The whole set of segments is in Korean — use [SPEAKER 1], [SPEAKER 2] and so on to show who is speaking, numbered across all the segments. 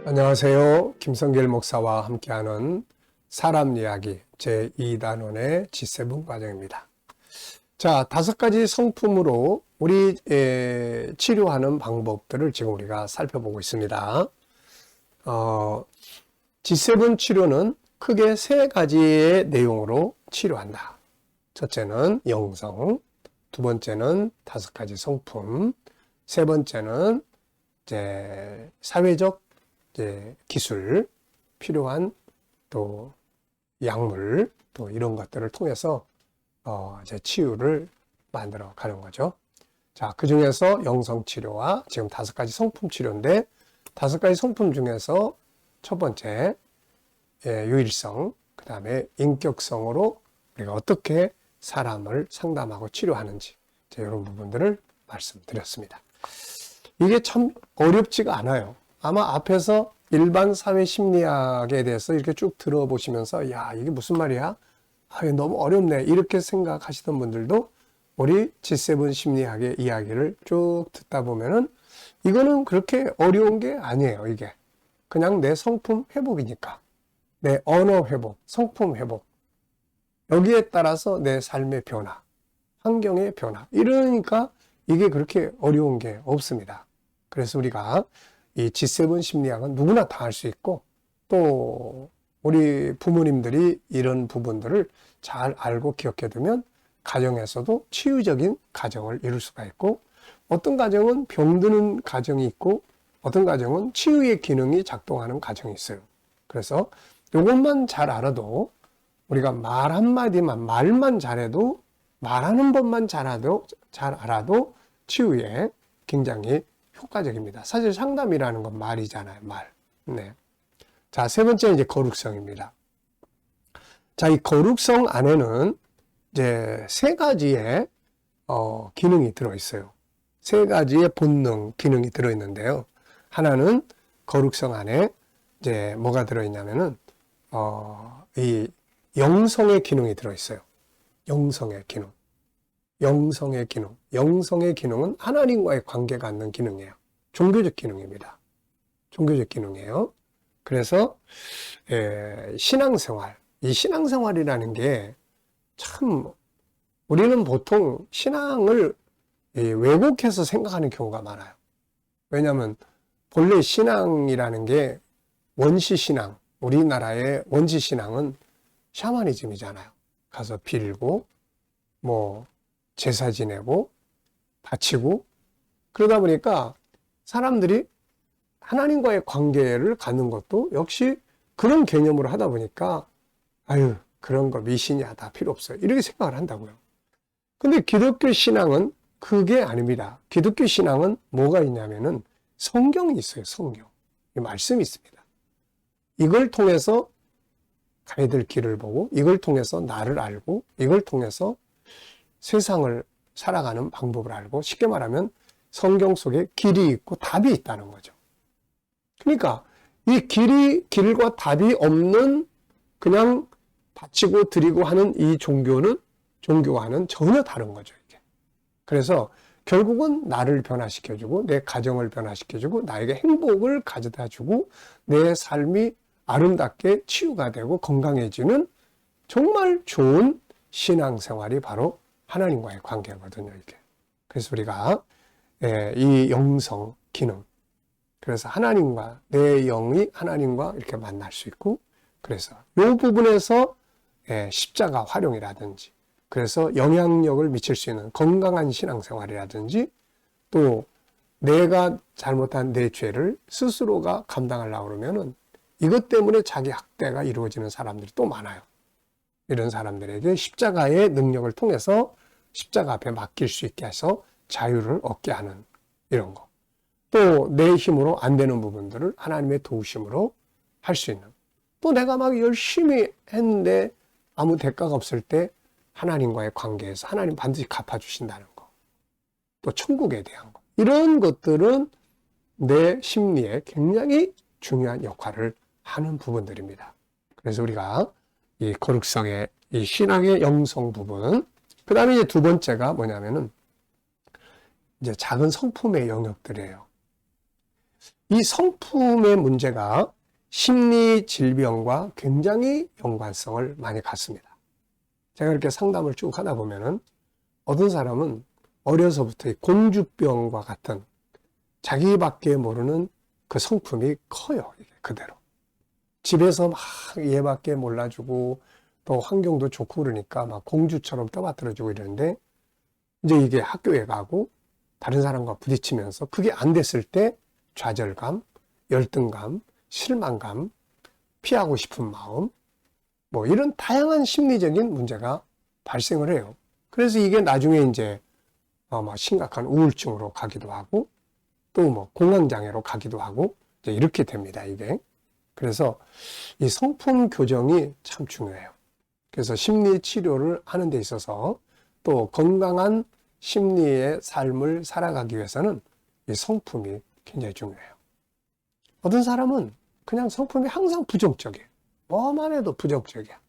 [SPEAKER 1] 안녕하세요. 김성길 목사와 함께하는 사람 이야기 제2단원의 G7 과정입니다. 자, 5가지 성품으로 우리 치료하는 방법들을 지금 우리가 살펴보고 있습니다. G7 치료는 크게 3가지의 내용으로 치료한다. 첫째는 영성, 두 번째는 5가지 성품, 세 번째는 이제 사회적 기술, 필요한 또 약물, 또 이런 것들을 통해서 이제 치유를 만들어 가는 거죠. 자, 그 중에서 영성 치료와 지금 5가지 성품 치료인데, 5가지 성품 중에서 첫 번째, 유일성, 그 다음에 인격성으로 우리가 어떻게 사람을 상담하고 치료하는지, 이런 부분들을 말씀드렸습니다. 이게 참 어렵지가 않아요. 아마 앞에서 일반 사회 심리학에 대해서 이렇게 쭉 들어보시면서 야, 이게 무슨 말이야? 아, 이게 너무 어렵네. 이렇게 생각하시던 분들도 우리 G7 심리학의 이야기를 쭉 듣다 보면은 이거는 그렇게 어려운 게 아니에요. 이게 그냥 내 성품 회복이니까, 내 언어 회복, 성품 회복, 여기에 따라서 내 삶의 변화, 환경의 변화, 이러니까 이게 그렇게 어려운 게 없습니다. 그래서 우리가 이 G7 심리학은 누구나 다 할 수 있고, 또 우리 부모님들이 이런 부분들을 잘 알고 기억해 두면 가정에서도 치유적인 가정을 이룰 수가 있고, 어떤 가정은 병드는 가정이 있고, 어떤 가정은 치유의 기능이 작동하는 가정이 있어요. 그래서 이것만 잘 알아도, 우리가 말 한마디만, 말만 잘해도, 말하는 법만 잘 알아도 치유에 굉장히 효과적입니다. 사실 상담이라는 건 말이잖아요, 말. 네. 자, 세 번째 이제 거룩성입니다. 자, 이 거룩성 안에는 이제 3가지의 기능이 들어있어요. 3가지의 본능, 기능이 들어있는데요. 하나는 거룩성 안에 이제 뭐가 들어있냐면은 이 영성의 기능이 들어있어요. 영성의 기능. 영성의 기능. 영성의 기능은 하나님과의 관계 갖는 기능이에요. 종교적 기능입니다. 종교적 기능이에요. 그래서 신앙생활. 이 신앙생활이라는 게 참 우리는 보통 신앙을 왜곡해서 생각하는 경우가 많아요. 왜냐하면 본래 신앙이라는 게 원시신앙, 우리나라의 원시신앙은 샤머니즘이잖아요. 가서 빌고 뭐 제사 지내고 바치고, 그러다 보니까 사람들이 하나님과의 관계를 갖는 것도 역시 그런 개념으로 하다 보니까 아유, 그런 거 미신이야, 다 필요 없어요, 이렇게 생각을 한다고요. 근데 기독교 신앙은 그게 아닙니다. 기독교 신앙은 뭐가 있냐면은 성경이 있어요. 성경. 말씀이 있습니다. 이걸 통해서 가야 될 길을 보고, 이걸 통해서 나를 알고, 이걸 통해서 세상을 살아가는 방법을 알고, 쉽게 말하면 성경 속에 길이 있고 답이 있다는 거죠. 그러니까 이 길과 답이 없는 그냥 바치고 드리고 하는 이 종교와는 전혀 다른 거죠, 이게. 그래서 결국은 나를 변화시켜주고, 내 가정을 변화시켜주고, 나에게 행복을 가져다 주고, 내 삶이 아름답게 치유가 되고 건강해지는 정말 좋은 신앙생활이 바로 하나님과의 관계거든요, 이게. 그래서 우리가 이 영성 기능, 그래서 하나님과, 내 영이 하나님과 이렇게 만날 수 있고, 그래서 이 부분에서 십자가 활용이라든지, 그래서 영향력을 미칠 수 있는 건강한 신앙생활이라든지, 또 내가 잘못한 내 죄를 스스로가 감당하려고 그러면은 이것 때문에 자기 학대가 이루어지는 사람들이 또 많아요. 이런 사람들에게 십자가의 능력을 통해서 십자가 앞에 맡길 수 있게 해서 자유를 얻게 하는 이런 거. 또 내 힘으로 안 되는 부분들을 하나님의 도우심으로 할 수 있는. 또 내가 막 열심히 했는데 아무 대가가 없을 때 하나님과의 관계에서 하나님 반드시 갚아주신다는 거. 또 천국에 대한 거. 이런 것들은 내 심리에 굉장히 중요한 역할을 하는 부분들입니다. 그래서 우리가 이 거룩성의 이 신앙의 영성 부분. 그 다음에 이제 두 번째가 뭐냐면은 이제 작은 성품의 영역들이에요. 이 성품의 문제가 심리 질병과 굉장히 연관성을 많이 갖습니다. 제가 이렇게 상담을 쭉 하다 보면은 어떤 사람은 어려서부터 공주병과 같은 자기밖에 모르는 그 성품이 커요. 이게 그대로. 집에서 막 얘밖에 몰라주고 또 환경도 좋고 그러니까 막 공주처럼 떠받들어주고 이러는데 이제 이게 학교에 가고 다른 사람과 부딪히면서 그게 안 됐을 때 좌절감, 열등감, 실망감, 피하고 싶은 마음, 뭐 이런 다양한 심리적인 문제가 발생을 해요. 그래서 이게 나중에 이제 막 심각한 우울증으로 가기도 하고 또 뭐 공황장애로 가기도 하고 이제 이렇게 됩니다, 이게. 그래서 이 성품 교정이 참 중요해요. 그래서 심리 치료를 하는 데 있어서 또 건강한 심리의 삶을 살아가기 위해서는 이 성품이 굉장히 중요해요. 어떤 사람은 그냥 성품이 항상 부정적이에요. 뭐만 해도 부정적이야.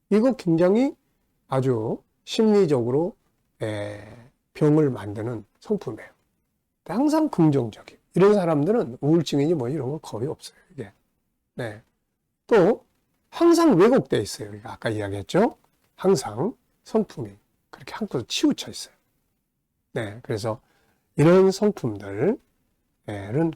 [SPEAKER 1] 이거 굉장히 아주 심리적으로 병을 만드는 성품이에요. 항상 긍정적이에요. 이런 사람들은 우울증이니 뭐 이런 거 거의 없어요, 이게. 네. 또 항상 왜곡되어 있어요. 아까 이야기했죠? 항상 성품이 그렇게 한 곳에 치우쳐 있어요. 네. 그래서 이런 성품들은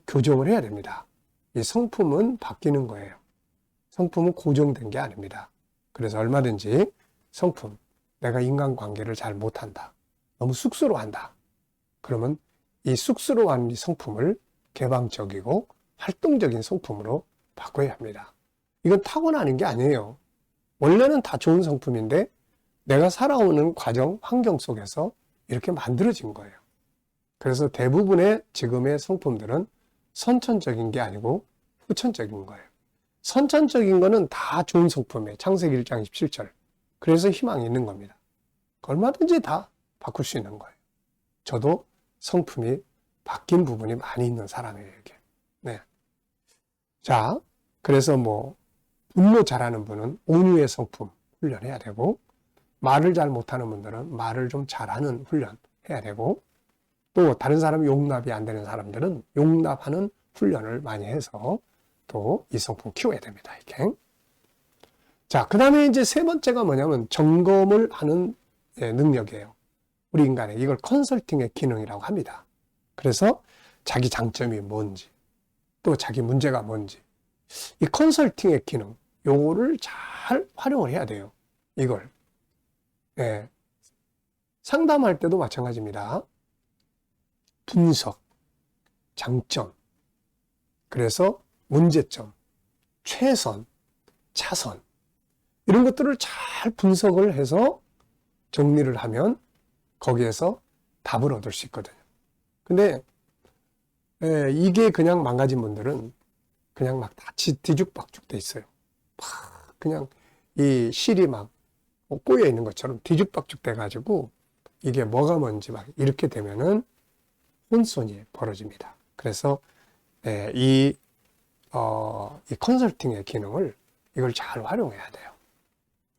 [SPEAKER 1] 교정을 해야 됩니다. 이 성품은 바뀌는 거예요. 성품은 고정된 게 아닙니다. 그래서 얼마든지 성품, 내가 인간관계를 잘 못한다. 너무 쑥스러워한다. 그러면 이 쑥스러워하는 이 성품을 개방적이고 활동적인 성품으로 바꿔야 합니다. 이건 타고나는 게 아니에요. 원래는 다 좋은 성품인데 내가 살아오는 과정, 환경 속에서 이렇게 만들어진 거예요. 그래서 대부분의 지금의 성품들은 선천적인 게 아니고 후천적인 거예요. 선천적인 거는 다 좋은 성품이에요. 창세기 1장 17절. 그래서 희망이 있는 겁니다. 얼마든지 다 바꿀 수 있는 거예요. 저도 성품이 바뀐 부분이 많이 있는 사람이에요, 이게. 네. 자, 그래서 뭐, 분노 잘하는 분은 온유의 성품 훈련해야 되고, 말을 잘 못하는 분들은 말을 좀 잘하는 훈련 해야 되고, 또 다른 사람이 용납이 안 되는 사람들은 용납하는 훈련을 많이 해서 또 이 성품 키워야 됩니다, 이게. 자, 그 다음에 이제 세 번째가 뭐냐면 점검을 하는 능력이에요. 우리 인간의 이걸 컨설팅의 기능이라고 합니다. 그래서 자기 장점이 뭔지, 또 자기 문제가 뭔지, 이 컨설팅의 기능, 요거를 잘 활용을 해야 돼요. 이걸. 네. 상담할 때도 마찬가지입니다. 분석, 장점, 그래서 문제점, 최선, 차선, 이런 것들을 잘 분석을 해서 정리를 하면 거기에서 답을 얻을 수 있거든요. 근데 이게 그냥 망가진 분들은 그냥 막 다 뒤죽박죽 돼 있어요. 막 그냥 이 실이 막 꼬여 있는 것처럼 뒤죽박죽 돼 가지고 이게 뭐가 뭔지 막 이렇게 되면은 혼선이 벌어집니다. 그래서 이 컨설팅의 기능을 이걸 잘 활용해야 돼요.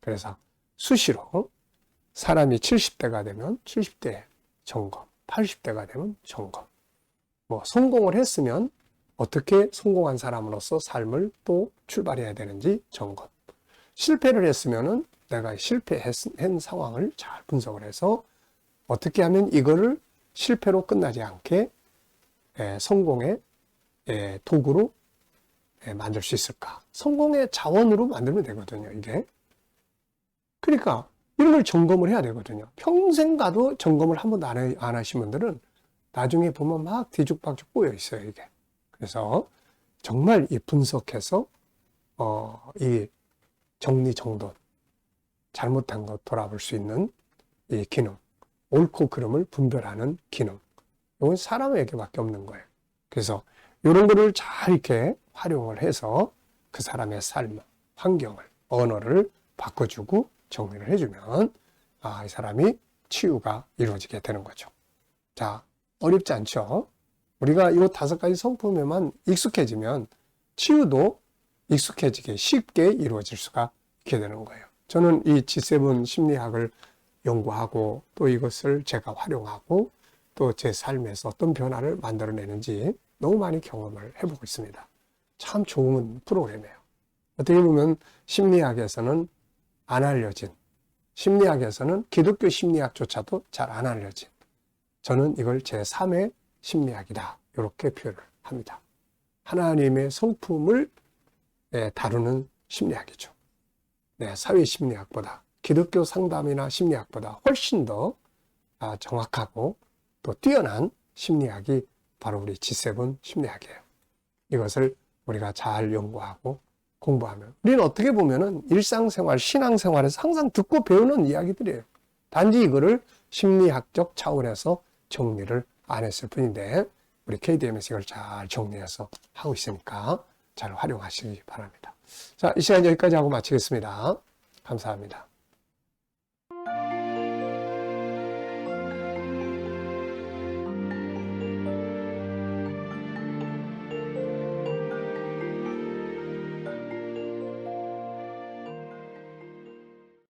[SPEAKER 1] 그래서 수시로 사람이 70대가 되면 70대 점검, 80대가 되면 점검. 뭐 성공을 했으면 어떻게 성공한 사람으로서 삶을 또 출발해야 되는지 점검. 실패를 했으면은 내가 실패한 상황을 잘 분석을 해서 어떻게 하면 이거를 실패로 끝나지 않게 성공의 도구로 만들 수 있을까? 성공의 자원으로 만들면 되거든요, 이게. 그러니까 이런 걸 점검을 해야 되거든요. 평생 가도 점검을 한 번도 안 하신 분들은 나중에 보면 막 뒤죽박죽 꼬여 있어요, 이게. 그래서 정말 이 분석해서 이 정리정돈, 잘못한 것 돌아볼 수 있는 이 기능, 옳고 그름을 분별하는 기능, 이건 사람에게밖에 없는 거예요. 그래서 이런 거를 잘 이렇게 활용을 해서 그 사람의 삶, 환경을, 언어를 바꿔주고 정리를 해주면 이 사람이 치유가 이루어지게 되는 거죠. 자, 어렵지 않죠? 우리가 이 5가지 성품에만 익숙해지면 치유도 익숙해지게 쉽게 이루어질 수가 있게 되는 거예요. 저는 이 G7 심리학을 연구하고 또 이것을 제가 활용하고 또 제 삶에서 어떤 변화를 만들어내는지 너무 많이 경험을 해보고 있습니다. 참 좋은 프로그램이에요. 어떻게 보면 심리학에서는 안 알려진, 심리학에서는 기독교 심리학조차도 잘 안 알려진, 저는 이걸 제3의 심리학이다, 이렇게 표현을 합니다. 하나님의 성품을 다루는 심리학이죠. 사회 심리학보다, 기독교 상담이나 심리학보다 훨씬 더 정확하고 또 뛰어난 심리학이 바로 우리 G7 심리학이에요. 이것을 우리가 잘 연구하고 공부하면, 우리는 어떻게 보면은 일상생활, 신앙생활에서 항상 듣고 배우는 이야기들이에요. 단지 이거를 심리학적 차원에서 정리를 안 했을 뿐인데, 우리 KDM에서 이걸 잘 정리해서 하고 있으니까 잘 활용하시기 바랍니다. 자, 이 시간 여기까지 하고 마치겠습니다. 감사합니다.